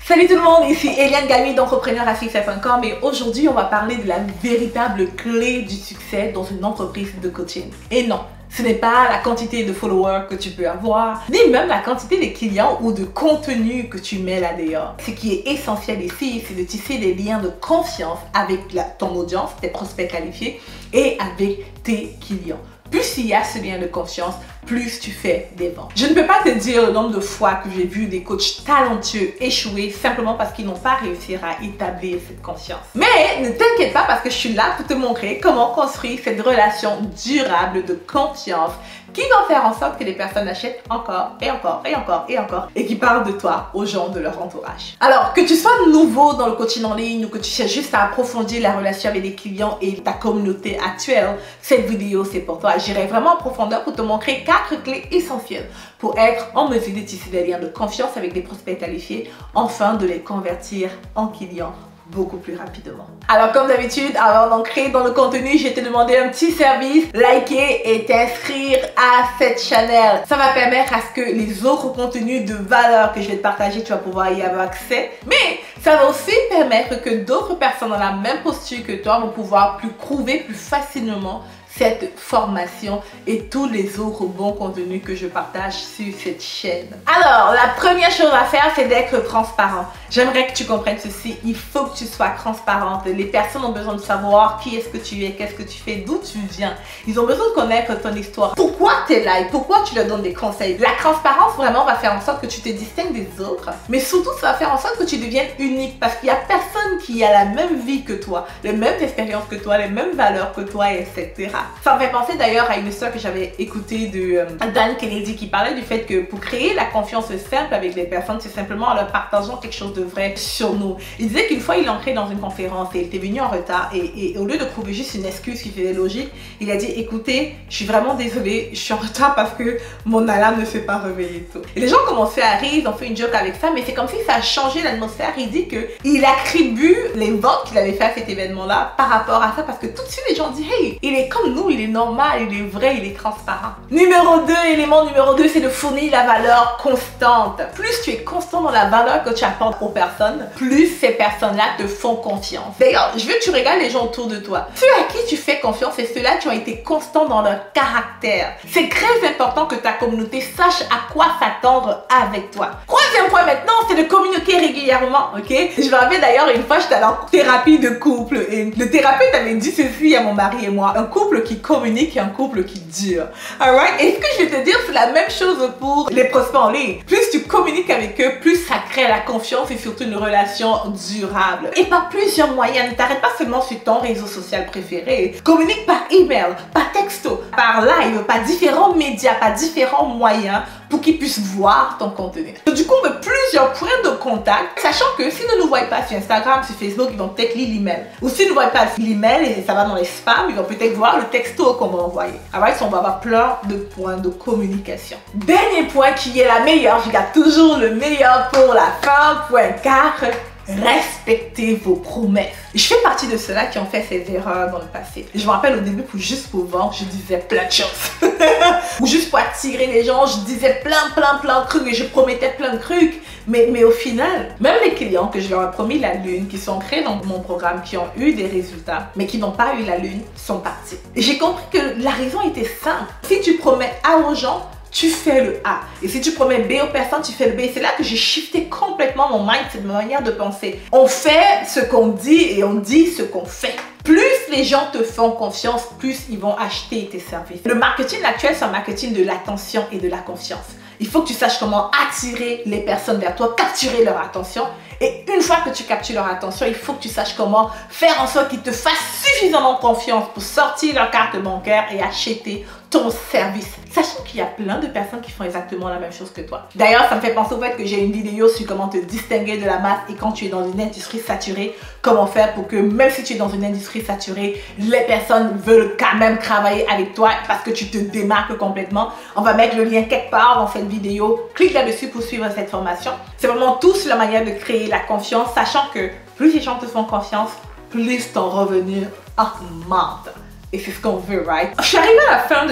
Salut tout le monde, ici Eliane Gagné d'Entrepreneur à Succès.com et aujourd'hui on va parler de la véritable clé du succès dans une entreprise de coaching. Et non, ce n'est pas la quantité de followers que tu peux avoir, ni même la quantité de clients ou de contenu que tu mets là dehors. Ce qui est essentiel ici, c'est de tisser des liens de confiance avec ton audience, tes prospects qualifiés et avec tes clients. Plus il y a ce lien de confiance, plus tu fais des ventes. Je ne peux pas te dire le nombre de fois que j'ai vu des coachs talentueux échouer simplement parce qu'ils n'ont pas réussi à établir cette confiance. Mais ne t'inquiète pas parce que je suis là pour te montrer comment construire cette relation durable de confiance qui va faire en sorte que les personnes achètent encore et encore et encore et encore et qui parlent de toi aux gens de leur entourage. Alors, que tu sois nouveau dans le coaching en ligne ou que tu cherches juste à approfondir la relation avec les clients et ta communauté actuelle, cette vidéo c'est pour toi. J'irai vraiment en profondeur pour te montrer 4 clés essentielles pour être en mesure de tisser des liens de confiance avec des prospects qualifiés, afin de les convertir en clients beaucoup plus rapidement. Alors comme d'habitude, avant d'entrer dans le contenu, je vais te demander un petit service, liker et t'inscrire à cette chaîne. Ça va permettre à ce que les autres contenus de valeur que je vais te partager, tu vas pouvoir y avoir accès. Mais ça va aussi permettre que d'autres personnes dans la même posture que toi vont pouvoir trouver plus facilement cette formation et tous les autres bons contenus que je partage sur cette chaîne. Alors, la première chose à faire, c'est d'être transparent. J'aimerais que tu comprennes ceci, il faut que tu sois transparente. Les personnes ont besoin de savoir qui est-ce que tu es, qu'est-ce que tu fais, d'où tu viens. Ils ont besoin de connaître ton histoire. Pourquoi tu es là et pourquoi tu leur donnes des conseils. La transparence vraiment va faire en sorte que tu te distingues des autres, mais surtout ça va faire en sorte que tu deviennes unique parce qu'il n'y a personne qui a la même vie que toi, les mêmes expériences que toi, les mêmes valeurs que toi, etc. Ça me fait penser d'ailleurs à une histoire que j'avais écoutée de Dan Kennedy qui parlait du fait que pour créer la confiance simple avec les personnes, c'est simplement en leur partageant quelque chose de vrai sur nous. Il disait qu'une fois il entrait dans une conférence et il était venu en retard et au lieu de trouver juste une excuse qui faisait logique, il a dit écoutez, je suis vraiment désolée, je suis en retard parce que mon alarme ne s'est pas réveillée tôt. Et les gens commençaient à rire, ils ont fait une joke avec ça, mais c'est comme si ça a changé l'atmosphère. Il dit que il attribue les ventes qu'il avait fait à cet événement-là par rapport à ça parce que tout de suite les gens disent hey, il est comme nous, il est normal, il est vrai, il est transparent. Élément numéro 2, c'est de fournir la valeur constante. Plus tu es constant dans la valeur que tu apportes aux personnes, plus ces personnes-là te font confiance. D'ailleurs, je veux que tu regardes les gens autour de toi. Ceux à qui tu fais confiance, c'est ceux-là qui ont été constants dans leur caractère. C'est très important que ta communauté sache à quoi s'attendre avec toi. Troisième point maintenant, c'est de communiquer régulièrement, ok? Je me rappelle d'ailleurs une fois, j'étais en thérapie de couple et le thérapeute avait dit ceci à mon mari et moi, un couple qui communique et un couple qui dure. Alright? Et ce que je vais te dire, c'est la même chose pour les prospects en ligne. Plus tu communiques avec eux, plus ça crée la confiance et surtout une relation durable. Et par plusieurs moyens, ne t'arrête pas seulement sur ton réseau social préféré. Communique par email, par texto, par live, par différents médias, par différents moyens pour qu'ils puissent voir ton contenu. Du coup, on veut plusieurs points de contact, sachant que s'ils ne nous voient pas sur Instagram, sur Facebook, ils vont peut-être lire l'email. Ou s'ils ne voient pas l'email et ça va dans les spams, ils vont peut-être voir le texto qu'on va envoyer. Alors, on va avoir plein de points de communication. Dernier point qui est la meilleure, je garde toujours le meilleur pour la fin. Point 4. Respectez vos promesses. Je fais partie de ceux-là qui ont fait ces erreurs dans le passé. Je me rappelle au début, juste pour vendre, je disais plein de choses. Ou juste pour attirer les gens, je disais plein de trucs et je promettais plein de trucs. Mais au final, même les clients que je leur ai promis la lune, qui sont créés dans mon programme, qui ont eu des résultats, mais qui n'ont pas eu la lune, sont partis. Et j'ai compris que la raison était simple. Si tu promets A aux gens, tu fais le A. Et si tu promets B aux personnes, tu fais le B. C'est là que j'ai shifté complètement mon mindset, ma manière de penser. On fait ce qu'on dit et on dit ce qu'on fait. Plus les gens te font confiance, plus ils vont acheter tes services. Le marketing actuel, c'est un marketing de l'attention et de la confiance. Il faut que tu saches comment attirer les personnes vers toi, capturer leur attention. Et une fois que tu captures leur attention, il faut que tu saches comment faire en sorte qu'ils te fassent suffisamment confiance pour sortir leur carte bancaire et acheter ton service. Sachant qu'il y a plein de personnes qui font exactement la même chose que toi. D'ailleurs, ça me fait penser au fait que j'ai une vidéo sur comment te distinguer de la masse et quand tu es dans une industrie saturée, comment faire pour que même si tu es dans une industrie saturée, les personnes veulent quand même travailler avec toi parce que tu te démarques complètement. On va mettre le lien quelque part dans cette vidéo. Clique là-dessus pour suivre cette formation. C'est vraiment tout sur la manière de créer la confiance, sachant que plus les gens te font confiance, plus ton revenu augmente. Et c'est ce qu'on veut, right? Je suis arrivée à la fin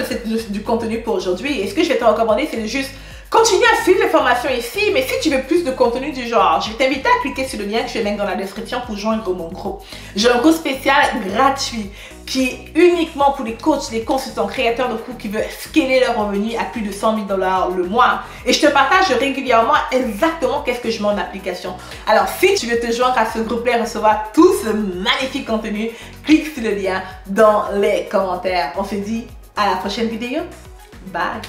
du contenu pour aujourd'hui et ce que je vais te recommander, c'est de juste Continue à suivre les formations ici, mais si tu veux plus de contenu du genre, je vais t'inviter à cliquer sur le lien que je vais mettre dans la description pour joindre mon groupe. J'ai un groupe spécial gratuit qui est uniquement pour les coachs, les consultants, créateurs de cours qui veulent scaler leur revenu à plus de 100 000 $ le mois. Et je te partage régulièrement exactement qu'est-ce que je mets en application. Alors si tu veux te joindre à ce groupe-là et recevoir tout ce magnifique contenu, clique sur le lien dans les commentaires. On se dit à la prochaine vidéo. Bye!